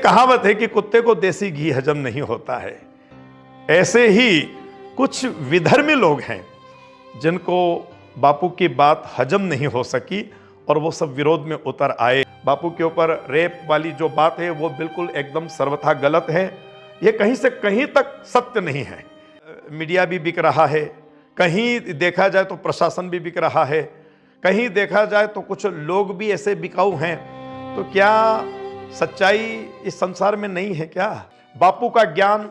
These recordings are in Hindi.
कहावत है कि कुत्ते को देसी घी हजम नहीं होता है। ऐसे ही कुछ विधर्मी लोग हैं जिनको बापू की बात हजम नहीं हो सकी और वो सब विरोध में उतर आए। बापू के ऊपर रेप वाली जो बात है वो बिल्कुल एकदम सर्वथा गलत है। ये कहीं से कहीं तक सत्य नहीं है। मीडिया भी बिक रहा है, कहीं देखा जाए तो प्रशासन भी बिक रहा है, कहीं देखा जाए तो कुछ लोग भी ऐसे बिकाऊ हैं। तो क्या सच्चाई इस संसार में नहीं है क्या? बापू का ज्ञान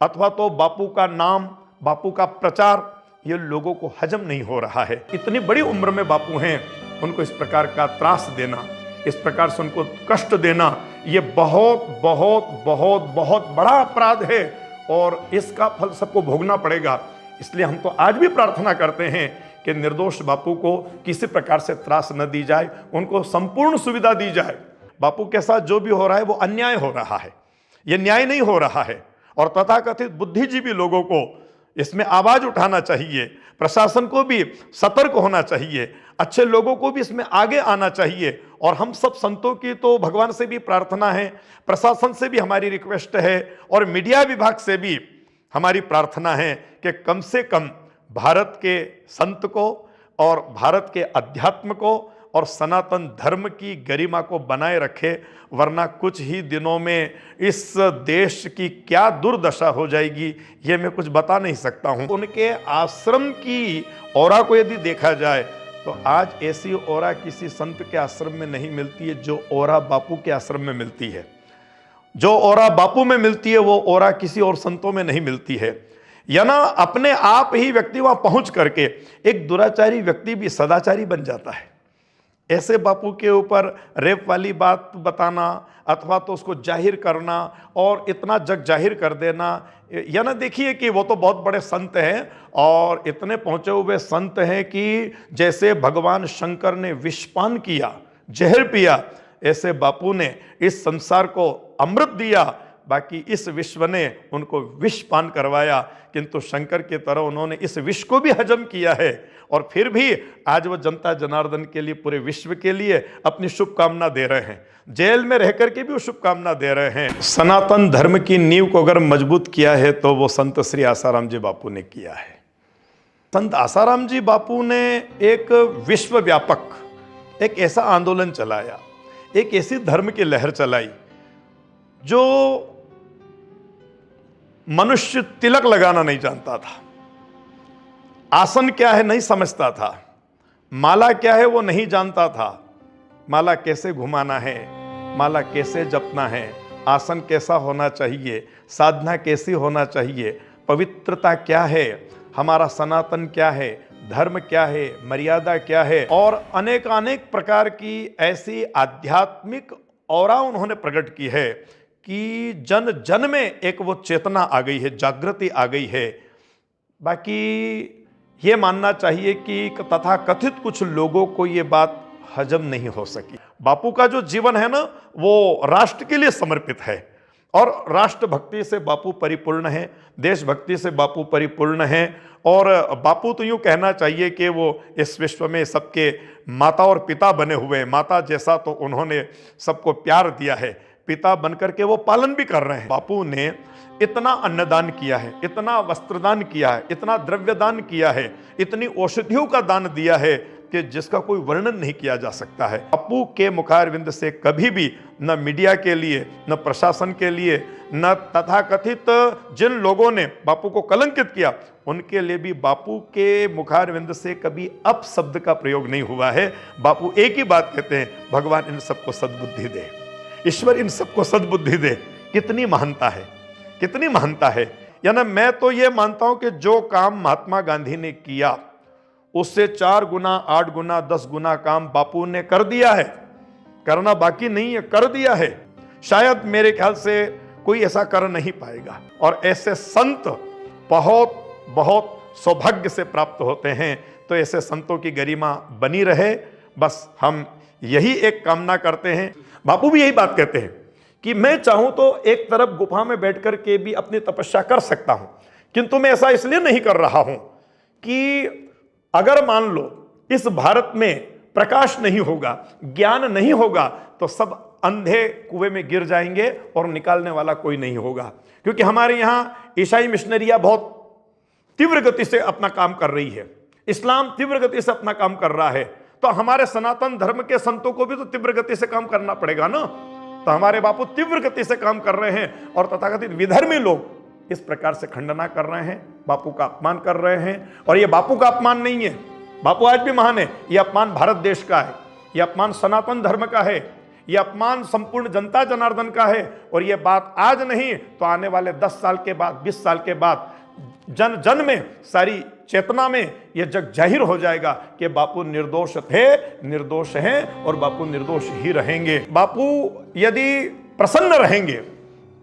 अथवा तो बापू का नाम, बापू का प्रचार ये लोगों को हजम नहीं हो रहा है। इतनी बड़ी उम्र में बापू हैं, उनको इस प्रकार का त्रास देना, इस प्रकार से उनको कष्ट देना, ये बहुत बहुत बहुत बहुत बड़ा अपराध है और इसका फल सबको भोगना पड़ेगा। इसलिए हम तो आज भी प्रार्थना करते हैं कि निर्दोष बापू को किसी प्रकार से त्रास न दी जाए, उनको संपूर्ण सुविधा दी जाए। बापू के साथ जो भी हो रहा है वो अन्याय हो रहा है, ये न्याय नहीं हो रहा है और तथाकथित बुद्धिजीवी लोगों को इसमें आवाज उठाना चाहिए। प्रशासन को भी सतर्क होना चाहिए, अच्छे लोगों को भी इसमें आगे आना चाहिए। और हम सब संतों की तो भगवान से भी प्रार्थना है, प्रशासन से भी हमारी रिक्वेस्ट है और मीडिया विभाग से भी हमारी प्रार्थना है कि कम से कम भारत के संत को और भारत के अध्यात्म को और सनातन धर्म की गरिमा को बनाए रखे, वरना कुछ ही दिनों में इस देश की क्या दुर्दशा हो जाएगी ये मैं कुछ बता नहीं सकता हूं। उनके आश्रम की औरा को यदि देखा जाए तो आज ऐसी औरा किसी संत के आश्रम में नहीं मिलती है जो औरा बापू के आश्रम में मिलती है। जो औरा बापू में मिलती है वो औरा किसी और संतों में नहीं मिलती है। या ना अपने आप ही व्यक्ति वहां पहुंच करके एक दुराचारी व्यक्ति भी सदाचारी बन जाता है। ऐसे बापू के ऊपर रेप वाली बात बताना अथवा तो उसको जाहिर करना और इतना जग जाहिर कर देना, या ना देखिए कि वो तो बहुत बड़े संत हैं और इतने पहुंचे हुए संत हैं कि जैसे भगवान शंकर ने विषपान किया, जहर पिया, ऐसे बापू ने इस संसार को अमृत दिया, बाकी इस विश्व ने उनको विष पान करवाया। किंतु शंकर की तरह उन्होंने इस विष को भी हजम किया है और फिर भी आज वो जनता जनार्दन के लिए, पूरे विश्व के लिए अपनी शुभकामना दे रहे हैं। जेल में रह करके भी वो शुभकामना दे रहे हैं। सनातन धर्म की नींव को अगर मजबूत किया है तो वो संत श्री आसाराम जी बापू ने किया है। संत आसाराम जी बापू ने एक विश्वव्यापक एक ऐसा आंदोलन चलाया, एक ऐसी धर्म की लहर चलाई जो मनुष्य तिलक लगाना नहीं जानता था, आसन क्या है नहीं समझता था, माला क्या है वो नहीं जानता था, माला कैसे घुमाना है, माला कैसे जपना है, आसन कैसा होना चाहिए, साधना कैसी होना चाहिए, पवित्रता क्या है, हमारा सनातन क्या है, धर्म क्या है, मर्यादा क्या है, और अनेक प्रकार की ऐसी आध्यात्मिक औरा उन्होंने प्रकट की है कि जन जन में एक वो चेतना आ गई है, जागृति आ गई है। बाकी ये मानना चाहिए कि तथाकथित कुछ लोगों को ये बात हजम नहीं हो सकी। बापू का जो जीवन है ना वो राष्ट्र के लिए समर्पित है और राष्ट्रभक्ति से बापू परिपूर्ण है, देशभक्ति से बापू परिपूर्ण है। और बापू तो यूँ कहना चाहिए कि वो इस विश्व में सबके माता और पिता बने हुए हैं। माता जैसा तो उन्होंने सबको प्यार दिया है, पिता बनकर के वो पालन भी कर रहे हैं। बापू ने इतना अन्नदान किया है, इतना वस्त्रदान किया है, इतना द्रव्यदान किया है, इतनी औषधियों का दान दिया है कि जिसका कोई वर्णन नहीं किया जा सकता है। बापू के मुखारविंद से कभी भी न मीडिया के लिए, न प्रशासन के लिए, न तथाकथित जिन लोगों ने बापू को कलंकित किया उनके लिए भी बापू के मुखारविंद से कभी अपशब्द का प्रयोग नहीं हुआ है। बापू एक ही बात कहते हैं, भगवान इन सबको सद्बुद्धि दे, ईश्वर इन सबको सद्बुद्धि दे। कितनी महानता है, कितनी महानता है। या ना मैं तो ये मानता हूं कि जो काम महात्मा गांधी ने किया उससे 4 गुना, 8 गुना, 10 गुना काम बापू ने कर दिया है। करना बाकी नहीं है, कर दिया है। शायद मेरे ख्याल से कोई ऐसा कर नहीं पाएगा और ऐसे संत बहुत बहुत सौभाग्य से प्राप्त होते हैं। तो ऐसे संतों की गरिमा बनी रहे, बस हम यही एक कामना करते हैं। बापू भी यही बात कहते हैं कि मैं चाहूं तो एक तरफ गुफा में बैठकर के भी अपनी तपस्या कर सकता हूं, किंतु मैं ऐसा इसलिए नहीं कर रहा हूं कि अगर मान लो इस भारत में प्रकाश नहीं होगा, ज्ञान नहीं होगा तो सब अंधे कुएं में गिर जाएंगे और निकालने वाला कोई नहीं होगा। क्योंकि हमारे यहाँ ईसाई मिशनरियां बहुत तीव्र गति से अपना काम कर रही है, इस्लाम तीव्र गति से अपना काम कर रहा है, तो हमारे सनातन धर्म के संतों को भी तो तीव्र गति से काम करना पड़ेगा ना। तो हमारे बापू तीव्र गति से काम कर रहे हैं और तथाकथित विधर्मी लोग इस प्रकार से खंडना कर रहे हैं, बापू का अपमान कर रहे हैं। और ये बापू का अपमान नहीं है, बापू आज भी महान है, ये अपमान भारत देश का है, ये अपमान सनातन धर्म का है, ये अपमान संपूर्ण जनता जनार्दन का है। और ये बात आज नहीं तो आने वाले 10 साल के बाद, 20 साल के बाद जन जन में, सारी चेतना में यह जग जाहिर हो जाएगा कि बापू निर्दोष थे, निर्दोष हैं और बापू निर्दोष ही रहेंगे। बापू यदि प्रसन्न रहेंगे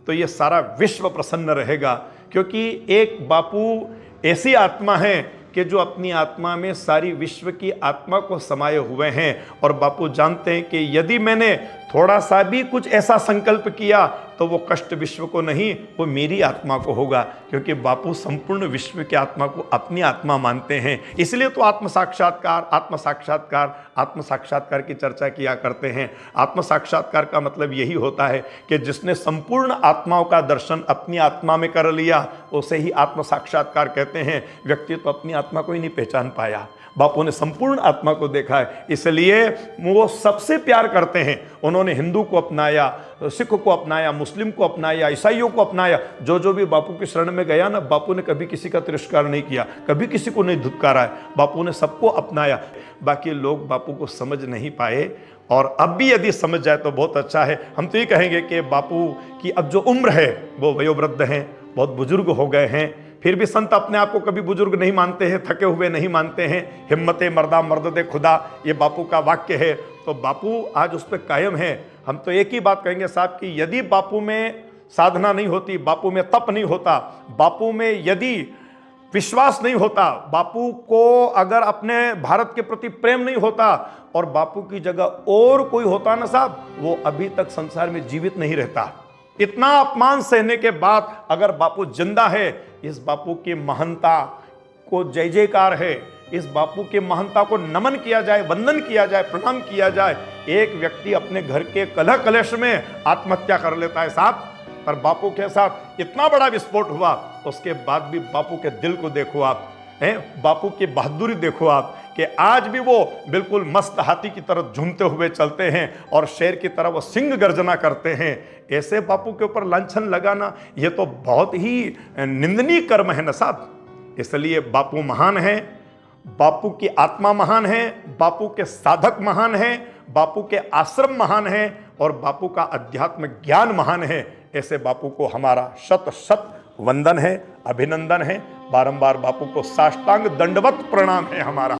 तो ये सारा विश्व प्रसन्न रहेगा, क्योंकि एक बापू ऐसी आत्मा है कि जो अपनी आत्मा में सारी विश्व की आत्मा को समाये हुए हैं। और बापू जानते हैं कि यदि मैंने थोड़ा सा भी कुछ ऐसा संकल्प किया तो वो कष्ट विश्व को नहीं, वो मेरी आत्मा को होगा, क्योंकि बापू संपूर्ण विश्व की आत्मा को अपनी आत्मा मानते हैं। इसलिए तो आत्म साक्षात्कार, आत्म साक्षात्कार, आत्म साक्षात्कार की चर्चा किया करते हैं। आत्म साक्षात्कार का मतलब यही होता है कि जिसने संपूर्ण आत्माओं का दर्शन अपनी आत्मा में कर लिया उसे ही आत्म साक्षात्कार कहते हैं। व्यक्ति तो अपनी आत्मा को ही नहीं पहचान पाया, बापू ने संपूर्ण आत्मा को देखा है, इसलिए वो सबसे प्यार करते हैं। उन्होंने हिंदू को अपनाया, सिख को अपनाया, मुस्लिम को अपनाया, ईसाइयों को अपनाया। जो भी बापू की शरण में गया ना, बापू ने कभी किसी का तिरस्कार नहीं किया, कभी किसी को नहीं धुतकारा है, बापू ने सबको अपनाया। बाकी लोग बापू को समझ नहीं पाए, और अब भी यदि समझ जाए तो बहुत अच्छा है। हम तो ये कहेंगे कि बापू की अब जो उम्र है वो वयोवृद्ध हैं, बहुत बुजुर्ग हो गए हैं, फिर भी संत अपने आप को कभी बुजुर्ग नहीं मानते हैं, थके हुए नहीं मानते हैं। हिम्मते मर्दा मर्द दे खुदा, ये बापू का वाक्य है। तो बापू आज उस पर कायम है। हम तो एक ही बात कहेंगे साहब कि यदि बापू में साधना नहीं होती, बापू में तप नहीं होता, बापू में यदि विश्वास नहीं होता, बापू को अगर अपने भारत के प्रति प्रेम नहीं होता और बापू की जगह और कोई होता ना साहब, वो अभी तक संसार में जीवित नहीं रहता। इतना अपमान सहने के बाद अगर बापू जिंदा है, इस बापू की महानता को जय जयकार है, इस बापू की महानता को नमन किया जाए, वंदन किया जाए, प्रणाम किया जाए। एक व्यक्ति अपने घर के कलह कलेश में आत्महत्या कर लेता है साहब, पर बापू के साथ इतना बड़ा विस्फोट हुआ, उसके बाद भी बापू के दिल को देखो आप, हैं, बापू की बहादुरी देखो आप, कि आज भी वो बिल्कुल मस्त हाथी की तरह झूमते हुए चलते हैं और शेर की तरह वो सिंह गर्जना करते हैं। ऐसे बापू के ऊपर लांछन लगाना ये तो बहुत ही निंदनीय कर्म है ना साहब। इसलिए बापू महान है, बापू की आत्मा महान है, बापू के साधक महान है, बापू के आश्रम महान है और बापू का अध्यात्म ज्ञान महान है। ऐसे बापू को हमारा शत शत वंदन है, अभिनंदन है। बारंबार बापू को साष्टांग दंडवत प्रणाम है हमारा।